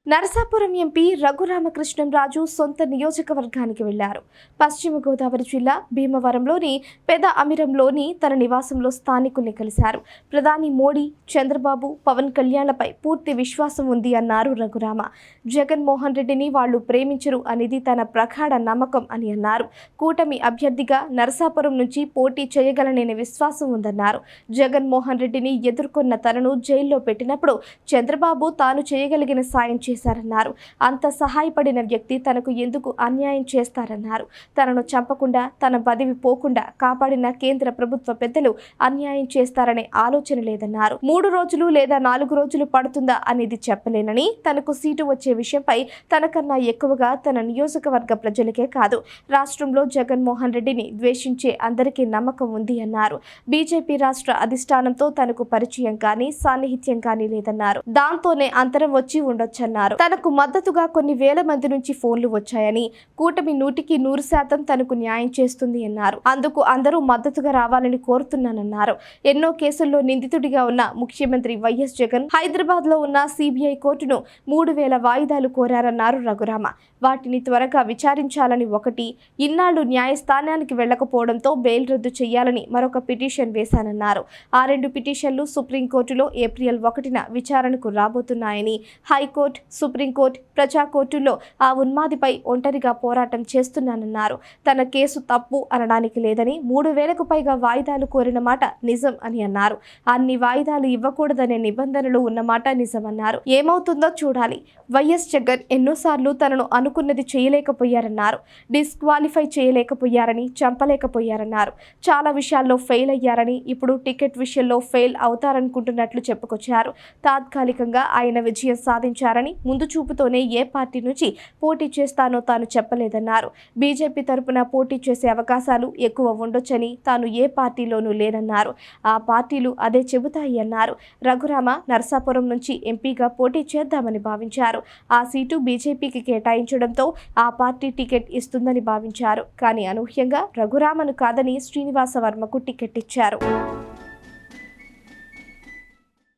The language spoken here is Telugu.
నరసాపురం ఎంపీ రఘురామకృష్ణంరాజు సొంత నియోజకవర్గానికి వెళ్లారు. పశ్చిమ గోదావరి జిల్లా భీమవరంలోని పెద అమిరంలోని తన నివాసంలో స్థానికుల్ని కలిశారు. ప్రధాని మోడీ, చంద్రబాబు, పవన్ కళ్యాణ్లపై పూర్తి విశ్వాసం ఉంది అన్నారు రఘురామ. జగన్మోహన్ రెడ్డిని వాళ్లు ప్రేమించరు అనేది తన ప్రగాఢ నమ్మకం అని అన్నారు. కూటమి అభ్యర్థిగా నరసాపురం నుంచి పోటీ చేయగలననే విశ్వాసం ఉందన్నారు. జగన్మోహన్ రెడ్డిని ఎదుర్కొన్న తనను జైల్లో పెట్టినప్పుడు చంద్రబాబు తాను చేయగలిగిన సాయం చేశారన్నారు. అంత సహాయపడిన వ్యక్తి తనకు ఎందుకు అన్యాయం చేస్తారన్నారు. తనను చంపకుండా, తన పదవి పోకుండా కాపాడిన కేంద్ర ప్రభుత్వ పెద్దలు అన్యాయం చేస్తారనే ఆలోచన లేదన్నారు. 3 రోజులు లేదా 4 రోజులు పడుతుందా అనేది చెప్పలేనని, తనకు సీటు వచ్చే విషయంపై తనకన్నా ఎక్కువగా తన నియోజకవర్గ ప్రజలకే కాదు, రాష్ట్రంలో జగన్మోహన్ రెడ్డిని ద్వేషించే అందరికీ నమ్మకం ఉంది అన్నారు. బీజేపీ రాష్ట్ర అధిష్టానంతో తనకు పరిచయం కానీ, సాన్నిహిత్యం కానీ లేదన్నారు. దాంతోనే అంతరం వచ్చి ఉండొచ్చన్నారు. తనకు మద్దతుగా కొన్ని వేల మంది నుంచి ఫోన్లు వచ్చాయని, కూటమి 100% తనకు న్యాయం చేస్తుంది అన్నారు. అందుకు అందరూ మద్దతుగా రావాలని కోరుతున్నానన్నారు. ఎన్నో కేసుల్లో నిందితుడిగా ఉన్న ముఖ్యమంత్రి వైఎస్ జగన్ హైదరాబాద్ లో ఉన్న సిబిఐ కోర్టును 3000 వాయిదాలు కోరారన్నారు రఘురామ. వాటిని త్వరగా విచారించాలని ఒకటి, ఇన్నాళ్లు న్యాయస్థానానికి వెళ్లకపోవడంతో బెయిల్ రద్దు చేయాలని మరొక పిటిషన్ వేశానన్నారు. ఆ 2 పిటిషన్లు సుప్రీంకోర్టులో ఏప్రిల్ 1న విచారణకు రాబోతున్నాయని, హైకోర్టు, సుప్రీంకోర్టు, ప్రజా కోర్టుల్లో ఆ ఉన్మాదిపై ఒంటరిగా పోరాటం చేస్తున్నానన్నారు. తన కేసు తప్పు అనడానికి లేదని, 3000కు పైగా వాయిదాలు కోరిన మాట నిజం అని అన్నారు. అన్ని వాయిదాలు ఇవ్వకూడదనే నిబంధనలు ఉన్నమాట నిజమన్నారు. ఏమవుతుందో చూడాలి. వైఎస్ జగన్ ఎన్నోసార్లు తనను అనుకున్నది చేయలేకపోయారన్నారు. డిస్క్వాలిఫై చేయలేకపోయారని, చంపలేకపోయారన్నారు. చాలా విషయాల్లో ఫెయిల్ అయ్యారని, ఇప్పుడు టికెట్ విషయంలో ఫెయిల్ అవుతారనుకుంటున్నట్లు చెప్పుకొచ్చారు. తాత్కాలికంగా ఆయన విజయం సాధించారని, ముందు చూపుతోనే ఏ పార్టీ నుంచి పోటీ చేస్తానో తాను చెప్పలేదన్నారు. బీజేపీ తరపున పోటీ చేసే అవకాశాలు ఎక్కువ ఉండొచ్చని, తాను ఏ పార్టీలోనూ లేనన్నారు. ఆ పార్టీలు అదే చెబుతాయి అన్నారు. రఘురామ నరసాపురం నుంచి ఎంపీగా పోటీ చేద్దామని భావించారు. ఆ సీటు బీజేపీకి కేటాయించడంతో ఆ పార్టీ టికెట్ ఇస్తుందని భావించారు. కానీ అనూహ్యంగా రఘురామను కాదని శ్రీనివాస వర్మకు టికెట్ ఇచ్చారు.